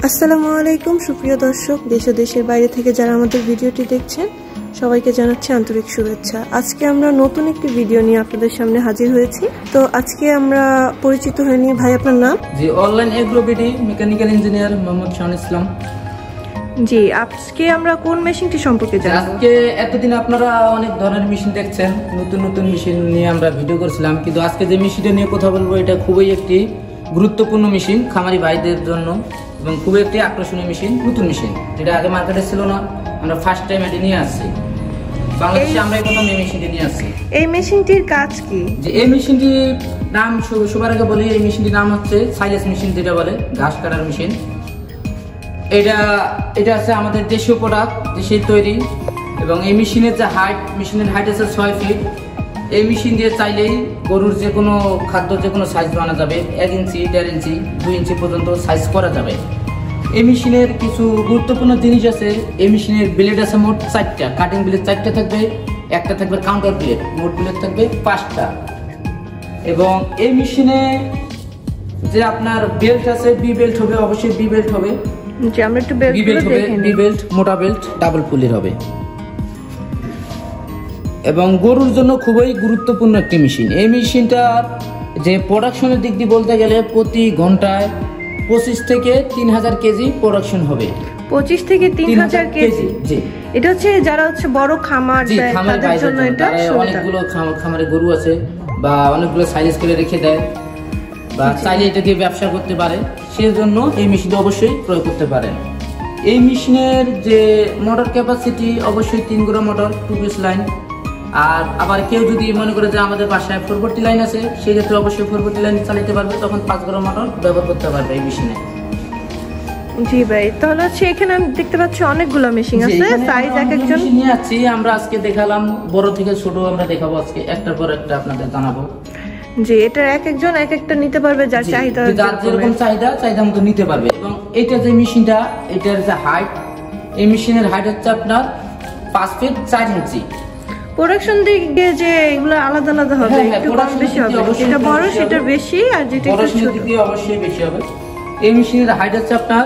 আসসালামু আলাইকুম সুপ্রিয় দর্শক, দেশ ও দেশের বাইরে থেকে যারা আমাদের ভিডিওটি দেখছেন সবাইকে জানাচ্ছি আন্তরিক শুভেচ্ছা। আজকে আমরা নতুন একটি ভিডিও নিয়ে আপনাদের সামনে হাজির হয়েছি। তো আজকে আমরা পরিচিত হয়ে নিই। ভাই, আপনার নাম? জি, online AgroBD mechanical engineer Mohammad Shahon Islam. জি, আজকে আমরা কোন মেশিনটি সম্পর্কে জানব? আজকে এতদিন আপনারা অনেক ধরনের মেশিন দেখছেন, নতুন নতুন মেশিন নিয়ে আমরা ভিডিও করছিলাম, কিন্তু আজকে যে মেশিনটা নিয়ে কথা বলবো এটা খুবই একটি গুরুত্বপূর্ণ মেশিন খামারি ভাইদের জন্য এবং খুবই একটি আকর্ষণীয় মেশিন, নতুন মেশিন যেটা আগে মার্কেটে ছিল না। আমরা ফার্স্ট টাইম এটি নিয়ে আসছি বাংলাদেশে, আমরা প্রথম এই মেশিনটি নিয়ে আসছি। এই মেশিনটির কাজ কি? যে এই মেশিনটির নাম সবার আগে বলি, এই মেশিনটির নাম হচ্ছে সাইলেস মেশিন, যেটা বলে ঘাস কাটার মেশিন। এটা আছে আমাদের দেশীয় প্রোডাক্ট, দেশের তৈরি। এবং এই মেশিনের যে মেশিনের হাইট আছে 6 ফিট। এই মেশিন দিয়ে চাইলেই গরুর যে কোনো খাদ্য যে কোনো সাইজ বানানো যাবে, 1 ইঞ্চি, 1.5 ইঞ্চি, 2 ইঞ্চি পর্যন্ত সাইজ করা যাবে। এই মেশিনের কিছু গুরুত্বপূর্ণ জিনিস আছে। এই মেশিনের ব্লেড আছে মোট 4টা, কাটিং ব্লেড 4টা থাকবে, একটা থাকবে কাউন্টার ব্লেড, মোট ব্লেড থাকবে 5টা। এবং এই মেশিনে যে আপনার বেল্ট আছে, বি বেল্ট হবে, অবশ্যই বি বেল্ট হবে। আমরা একটু বি বেল্ট মোটা বেল্ট ডাবল পুলির হবে। এবং গরুর জন্য খুবই গুরুত্বপূর্ণ একটি মেশিন। এই মেশিনটার যে প্রোডাকশনের দিক দিয়ে বলতে গেলে প্রতি ঘন্টায় 25 থেকে 3000 কেজি প্রোডাকশন হবে। 25 থেকে 3000 কেজি? জি, এটা হচ্ছে যারা বড় খামার তাদের জন্য। এটা অনেকগুলো খামারে গরু আছে বা অনেকগুলো সাইলেজ করে রেখে দেয় বা চাইলে এটা দিয়ে ব্যবসা করতে পারে, সেজন্য এই মেশিনটা অবশ্যই প্রয়োগ করতে পারেন। এই মেশিনের যে মোটর ক্যাপাসিটি অবশ্যই 3 গোড়া মোটর, 2 পিস লাইন। আর আবার কেউ যদি মনে করে যে আমাদের বাসায় 440 লাইন আছে, সেক্ষেত্রে অবশ্যই 440 লাইন চালাতে পারবে, তখন 5 গোড়া মোটর ব্যবহার করতে পারবে এই মেশিনে। জি ভাই, তাহলে এখানে আমি দেখতে পাচ্ছি অনেকগুলো মেশিন আছে, সাইজ এক একজন নিয়ে আছি। আমরা আজকে দেখালাম বড় থেকে ছোট, আমরা দেখাবো আজকে একটার পর একটা আপনাদের জানাবো। জি, এটা এক একজন এক একটা নিতে পারবে, যার চাহিদা, যার যেরকম চাহিদা মতো নিতে পারবে। এবং এটা যে মেশিনটা, এটার যে হাইট, এই মেশিনের হাইট হচ্ছে আপনার 5 ফিট 4 ইঞ্চি। প্রোডাকশন দিকে যে এগুলো আলাদা আলাদা হবে, একটু কম বেশি হবে, যেটা বড় সেটা বেশি, আর যেটা ছোট দিকে অবশ্যই বেশি হবে। এই মেশিনের হাইট হচ্ছে আপনার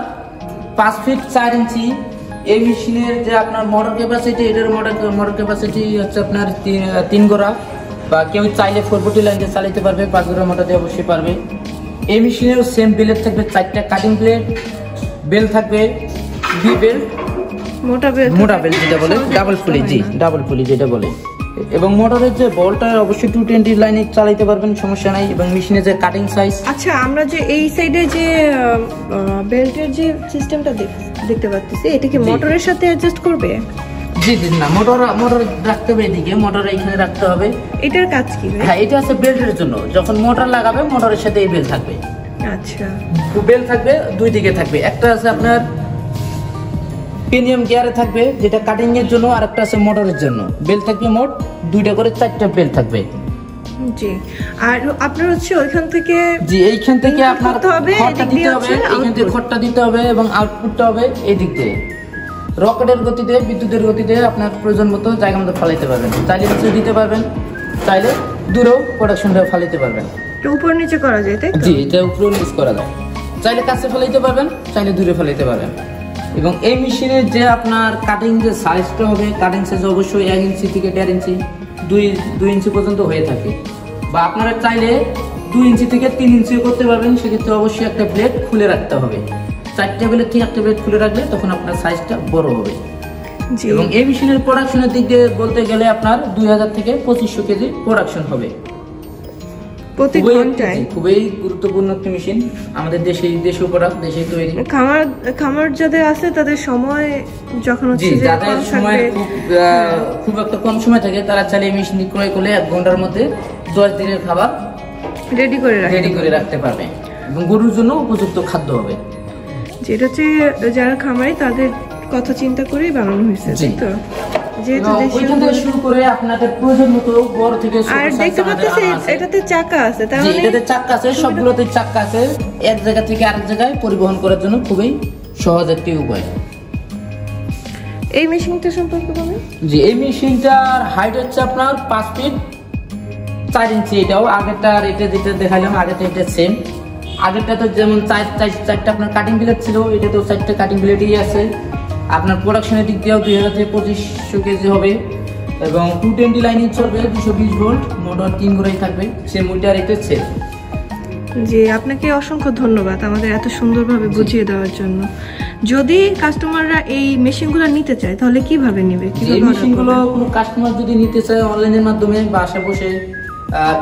5 ফিট 4 ইঞ্চি। এই মেশিনের যে আপনার মোটর ক্যাপাসিটি, এটার মোটর ক্যাপাসিটি হচ্ছে আপনার 3 গোড়া, বা কেউ চাইলে 440 লাইন দিয়ে চালাতে পারবে, 5 গোড়া মোটর দিয়ে অবশ্যই পারবে। এই মেশিনেও সেম বেল্ট থাকবে 4টা কাটিং প্লেট, বেল্ট থাকবে বি বেল্ট, মোটা বেল্ট যেটা বলে ডাবল পুলি। জি, ডাবল পুলি যেটা বলে। এবং মোটরের যে বলটা অবশ্যই 220 লাইনে চালাতে পারবেন, সমস্যা নাই। এবং মেশিনের যে কাটিং সাইজ, আচ্ছা, আমরা যে এই সাইডে যে বেল্টের যে সিস্টেমটা দেখতে পাচ্ছি, এটা কি মোটরের সাথে অ্যাডজাস্ট করবে? জি না, মোটর রাখতে হবে এদিকে, মোটর এখানে রাখতে হবে। এটার কাজ কি? হ্যাঁ, এটা আছে বেল্টের জন্য। যখন মোটর লাগাবে, মোটরের সাথে এই বেল্ট থাকবে। আচ্ছা, বেল্ট থাকবে দুই দিকে থাকবে। একটা আছে আপনার প্রিমিয়াম গিয়ারে থাকবে, যেটা কাটিং এর জন্য, আর একটা আছে মোটরের জন্য। বেল্ট থাকবে মোট 2টা করে 4টা বেল্ট থাকবে। জি, আর আপনার ওইখান থেকে, জি, এইখান থেকে আপনার খড়টা দিতে হবে, এইখান থেকে খড়টা দিতে হবে, এবং আউটপুটটা হবে এই দিক দিয়ে। রকেটের গতিতে, বিদ্যুতের গতিতে আপনার প্রয়োজন মতো জায়গা মতো ফালাইতে পারবেন। চাইলে নিচে দিতে পারবেন, চাইলে দূরেও প্রোডাকশনটা ফালাইতে পারবেন। উপর নিচে করা যায়, তাই তো? জি, এটা উপরে নিচে করা যায়। চাইলে কাছে ফালাইতে পারবেন, চাইলে দূরে ফালাইতে পারবেন। এবং এই মেশিনের যে আপনার কাটিং যে সাইজটা হবে, কাটিং সাইজ অবশ্যই 1 ইঞ্চি থেকে 1.5 ইঞ্চি, 2 ইঞ্চি পর্যন্ত হয়ে থাকে। বা আপনারা চাইলে 2 ইঞ্চি থেকে 3 ইঞ্চিও করতে পারবেন, সেক্ষেত্রে অবশ্যই একটা ব্লেড খুলে রাখতে হবে। 4টা ব্লেড থেকে একটা ব্লেড খুলে রাখলে তখন আপনার সাইজটা বড় হবে। এবং এই মেশিনের প্রোডাকশনের দিক দিয়ে বলতে গেলে আপনার 2000 থেকে 2500 কেজি প্রোডাকশন হবে প্রতি ঘন্টায়। খুবই গুরুত্বপূর্ণ একটি মেশিন, আমাদের দেশীয় প্রোডাক্ট, দেশে তৈরি। খামার যাদের আছে তাদের সময় যখন যাদের সময় খুব একটা কম সময় থাকে, তারা চাইলে মেশিন ক্রয় করলে 1 ঘন্টার মধ্যে 10 দিনের খাবার রেডি করে রাখতে পারবে, এবং গরুর জন্য উপযুক্ত খাদ্য হবে। যেটা হচ্ছে যারা খামারি তাদের কথা চিন্তা করেই বানানো হয়েছে, তাই তো? যেহেতু শুরু করে আপনাদের প্রয়োজন মতো বড় থেকে ছোট, আর দেখতে পাচ্ছেন এটাতে চাকা আছে, তার মানে এটাতে চাকা আছে, সবগুলোতে চাকা আছে। এক জায়গা থেকে আরেক জায়গায় পরিবহন করার জন্য খুবই সহজ একটি উপায়। এই মেশিনটা সম্পর্কে বলেন। জি, এই মেশিনটার হাইট হচ্ছে আপনার 5 ফিট 4 ইঞ্চি। এটাও আগেরটা, এটা যেটা দেখালাম আগেরটা, এটা সেম। আগেরটা তো যেমন চারটা আপনার কাটিং প্লেট ছিল, এটা তো 4টা কাটিং প্লেটই আছে। আপনার প্রোডাকশনের দিক দিয়েও 2000 থেকে 2500 কেজি হবে এবং 220 লাইনে চলবে, 220 ভোল্ট, মোটর 3 ঘোড়াই থাকবে, সে মিটার এটা সেল। জি, আপনাকে অসংখ্য ধন্যবাদ আমাদের এত সুন্দরভাবে বুঝিয়ে দেওয়ার জন্য। যদি কাস্টমাররা এই মেশিনগুলো নিতে চায় তাহলে কিভাবে নেবে? এই মেশিনগুলো কোনো কাস্টমার যদি নিতে চায় অনলাইনের মাধ্যমে বাসা বসে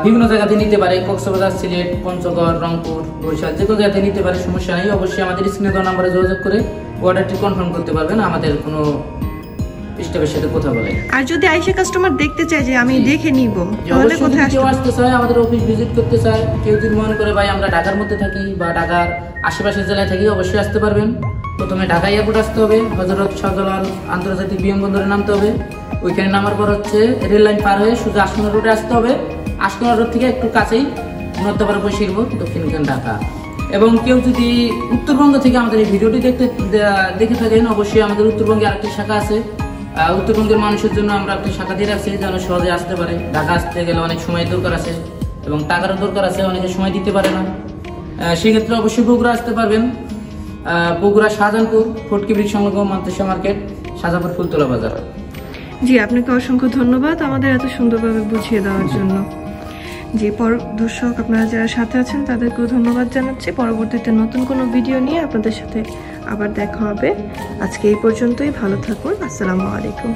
বিভিন্ন জায়গাতে নিতে পারে, কক্সবাজার, সিলেট, পঞ্চগড়, রংপুর, বরিশাল, যে কোনো জায়গাতে নিতে পারে, সমস্যা নেই। অবশ্যই আমাদের স্ক্রিনে দেওয়া নাম্বারে যোগাযোগ করে অর্ডারটি কনফার্ম করতে পারবেন, আমাদের কোনো স্টাফের সাথে কথা বলে। আর যদি আইসা কাস্টমার দেখতে চায় যে আমি দেখে নিব, তাহলে কোথায় আসতে চায়? আমাদের অফিস ভিজিট করতে চায়, কেউ যদি মনে করে ভাই আমরা ঢাকার মধ্যে থাকি বা ঢাকার আশেপাশের জেলায় থাকি, অবশ্যই আসতে পারবেন। প্রথমে ঢাকা এয়ারপোর্ট আসতে হবে, হযরত শাহজালাল আন্তর্জাতিক বিমানবন্দরে নামতে হবে, ওইখানে নামার পর হচ্ছে রেল লাইন পার হয়ে সোজা আশকোনা রোডে আসতে হবে। আশকোনা রোড থেকে একটু কাছেই নর্থপাড়া বসিরব, দক্ষিণখান ঢাকা। এবং কেউ যদি উত্তরবঙ্গ থেকে আমাদের এই ভিডিওটি দেখে থাকেন, অবশ্যই আমাদের উত্তরবঙ্গে আরেকটি শাখা আছে। উত্তরবঙ্গের মানুষের জন্য আমরা একটা শাখা দিয়ে রাখছি যেন সহজে আসতে পারে। ঢাকা আসতে গেলে অনেক সময় দরকার আছে এবং টাকারও দরকার আছে, অনেকে সময় দিতে পারে না, সেক্ষেত্রে অবশ্যই বগুড়া আসতে পারবেন। বগুড়া শাহজাহানপুর ফটকি ব্রিজ সংলগ্ন মান্তেশা মার্কেট, শাহজাহানপুর ফুলতলা বাজার। জি, আপনাকে অসংখ্য ধন্যবাদ আমাদের এত সুন্দরভাবে বুঝিয়ে দেওয়ার জন্য। যে দর্শক আপনারা যারা সাথে আছেন তাদেরকেও ধন্যবাদ জানাচ্ছি। পরবর্তীতে নতুন কোনো ভিডিও নিয়ে আপনাদের সাথে আবার দেখা হবে। আজকে এই পর্যন্তই, ভালো থাকুন, আসসালামু আলাইকুম।